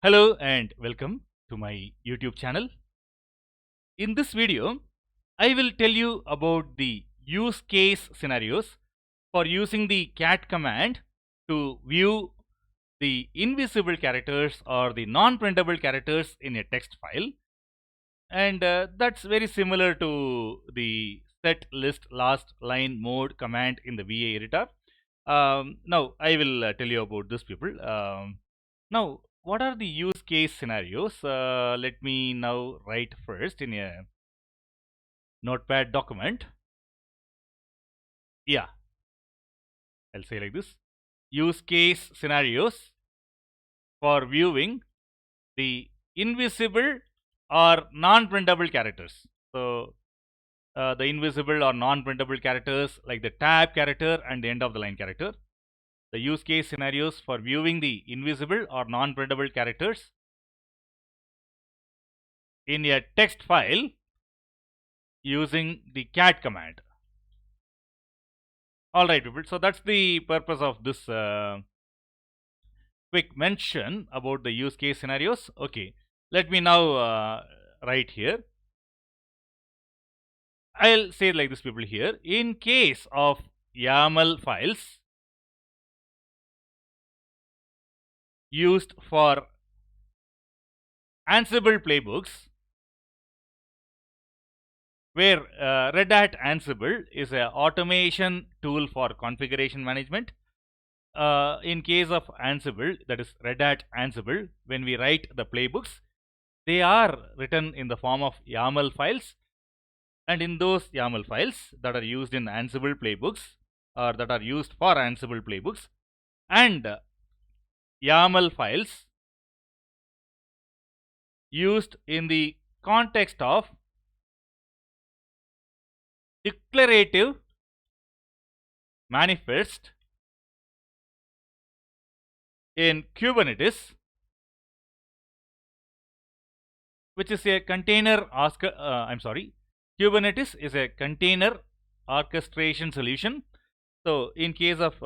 Hello and welcome to my YouTube channel. In this video, I will tell you about the use case scenarios for using the cat command to view the invisible characters or the non-printable characters in a text file. And that's very similar to the set list last line mode command in the VA editor. Now, I will tell you about this people. Now, what are the use case scenarios? Let me now write first in a notepad document. Yeah, I'll say like this. Use case scenarios for viewing the invisible or non-printable characters. So, the invisible or non-printable characters like the tab character and the end of the line character. The use case scenarios for viewing the invisible or non-printable characters in a text file using the cat command. Alright people, so that's the purpose of this quick mention about the use case scenarios. Okay, let me now write here. I'll say like this people here. In case of YAML files used for Ansible playbooks, where Red Hat Ansible is an automation tool for configuration management. In case of Ansible, that is Red Hat Ansible, when we write the playbooks, they are written in the form of YAML files, and in those YAML files that are used in Ansible playbooks or that are used for Ansible playbooks, and YAML files used in the context of declarative manifest in Kubernetes, which is a container Kubernetes is a container orchestration solution. So in case of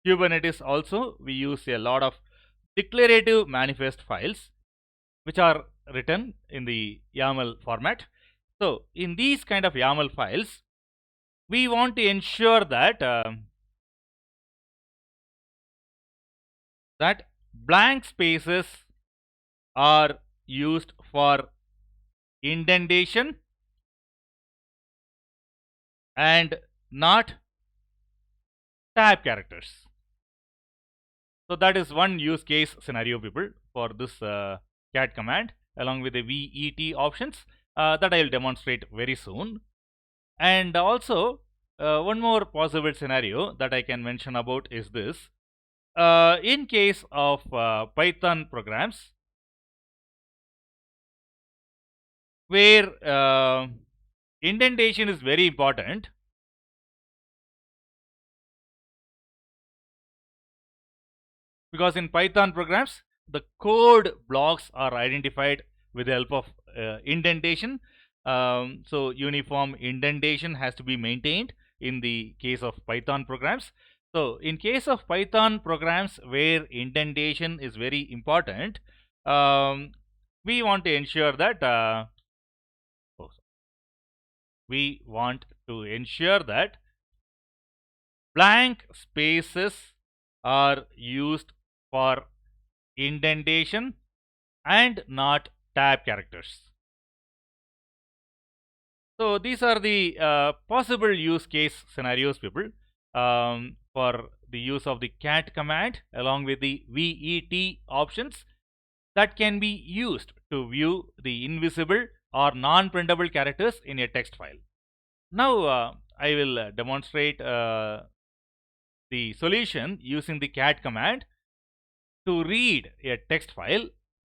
Kubernetes also, we use a lot of declarative manifest files which are written in the YAML format. So in these kind of YAML files, we want to ensure that that blank spaces are used for indentation and not tab characters. So that is one use case scenario people for this cat command along with the VET options that I will demonstrate very soon. And also one more possible scenario that I can mention about is this. In case of Python programs where indentation is very important, because in Python programs the code blocks are identified with the help of indentation. So uniform indentation has to be maintained in the case of Python programs. So in case of Python programs where indentation is very important, we want to ensure that blank spaces are used for indentation and not tab characters. So these are the possible use case scenarios people for the use of the cat command along with the VET options that can be used to view the invisible or non-printable characters in a text file. Now I will demonstrate the solution using the cat command to read a text file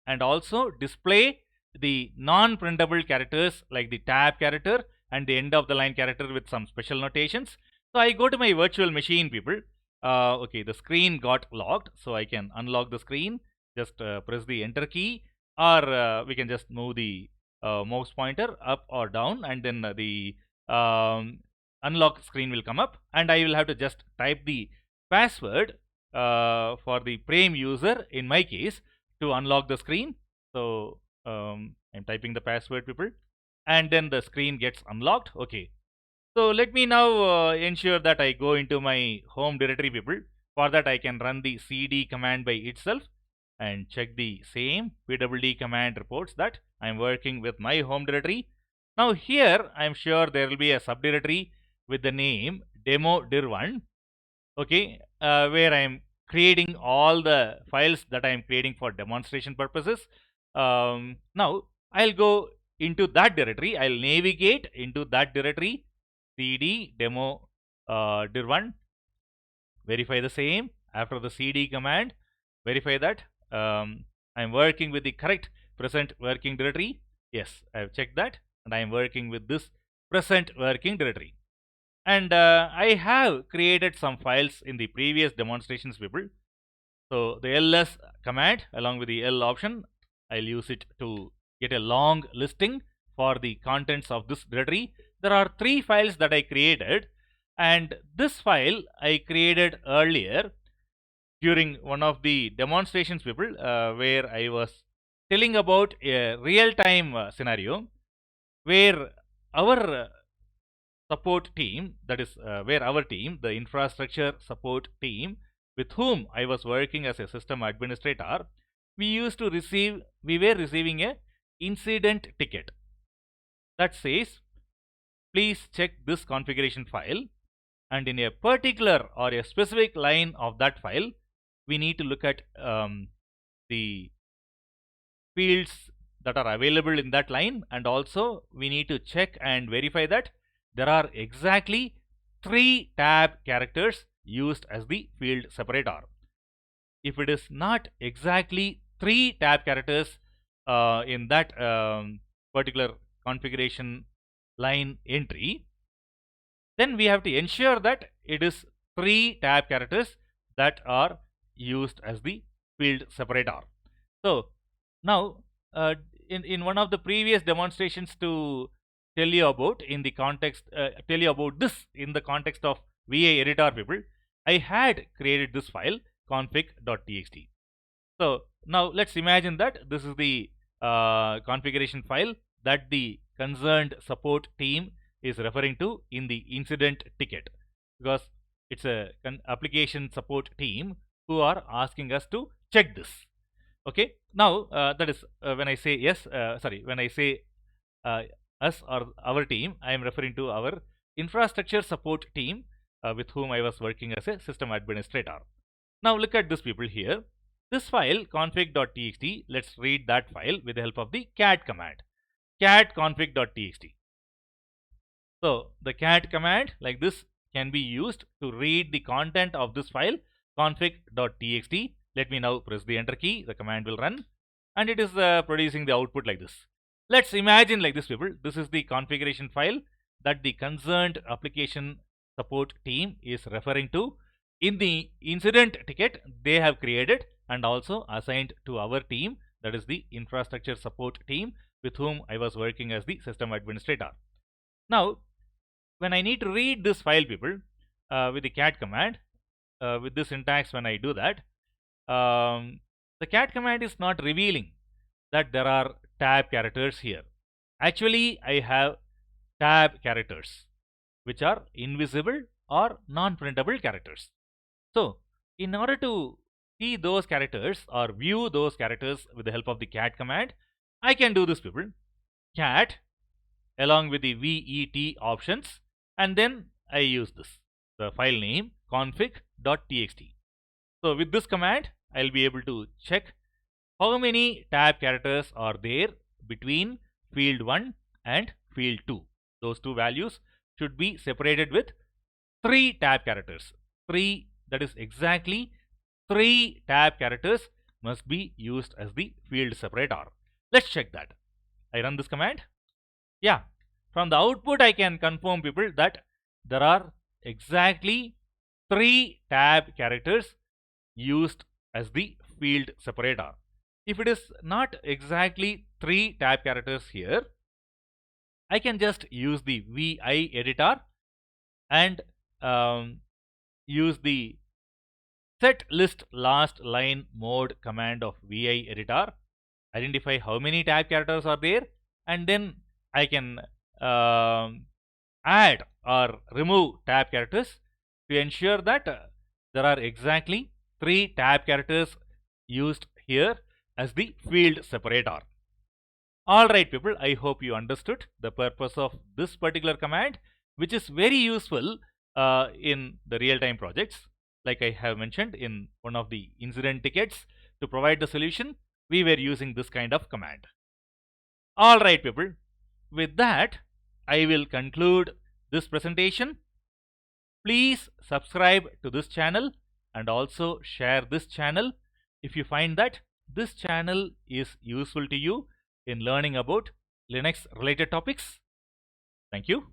and also display the non-printable characters like the tab character and the end of the line character with some special notations. So I go to my virtual machine people. Okay, the screen got locked, so I can unlock the screen. Just press the enter key, or we can just move the mouse pointer up or down, and then the unlock screen will come up, and I will have to just type the password for the Prime user in my case to unlock the screen. So I'm typing the password, people, and then the screen gets unlocked. Okay. So let me now ensure that I go into my home directory, people. For that, I can run the cd command by itself and check the same pwd command reports that I'm working with my home directory. Now here, I'm sure there will be a subdirectory with the name demo dir1, okay, where I'm creating all the files that I'm creating for demonstration purposes. Now I'll go into that directory. I'll navigate into that directory, cd demo dir1, verify the same. After the cd command, verify that I'm working with the correct present working directory. Yes, I've checked that, and I'm working with this present working directory. And I have created some files in the previous demonstrations, people. So the ls command along with the l option, I'll use it to get a long listing for the contents of this directory. There are 3 files that I created, and this file I created earlier during one of the demonstrations, people, where I was telling about a real-time scenario where our support team, that is where our team, the infrastructure support team with whom I was working as a system administrator, we were receiving a incident ticket that says, please check this configuration file, and in a particular or a specific line of that file, we need to look at the fields that are available in that line, and also we need to check and verify that there are exactly 3 tab characters used as the field separator. If it is not exactly 3 tab characters in that particular configuration line entry, then we have to ensure that it is 3 tab characters that are used as the field separator. So now in one of the previous demonstrations to tell you about in the context tell you about this in the context of VA editor, people, I had created this file config.txt. So now let's imagine that this is the configuration file that the concerned support team is referring to in the incident ticket, because it's a application support team who are asking us to check this. Okay, now that is when I say yes, when I say us or our team, I am referring to our infrastructure support team with whom I was working as a system administrator. Now look at this, people, here. This file config.txt, let's read that file with the help of the cat command, cat config.txt. So the cat command like this can be used to read the content of this file config.txt. Let me now press the enter key, the command will run, and it is producing the output like this. Let's imagine like this, people, this is the configuration file that the concerned application support team is referring to in the incident ticket they have created and also assigned to our team, that is the infrastructure support team with whom I was working as the system administrator. Now when I need to read this file, people, with the cat command, with this syntax, when I do that, the cat command is not revealing that there are tab characters here. Actually, I have tab characters which are invisible or non-printable characters. So in order to see those characters or view those characters with the help of the cat command, I can do this, people, cat along with the VET options, and then I use this, the file name config.txt. So with this command, I'll be able to check how many tab characters are there between field 1 and field 2. Those two values should be separated with 3 tab characters. 3, that is exactly 3 tab characters must be used as the field separator. Let's check that. I run this command. Yeah, from the output I can confirm, people, that there are exactly 3 tab characters used as the field separator. If it is not exactly 3 tab characters here, I can just use the VI editor and use the set list last line mode command of vi editor, identify how many tab characters are there, and then I can add or remove tab characters to ensure that there are exactly 3 tab characters used here as the field separator. Alright people, I hope you understood the purpose of this particular command, which is very useful in the real-time projects. Like I have mentioned in one of the incident tickets, to provide the solution, we were using this kind of command. Alright people, with that, I will conclude this presentation. Please subscribe to this channel and also share this channel if you find that this channel is useful to you in learning about Linux related topics. Thank you.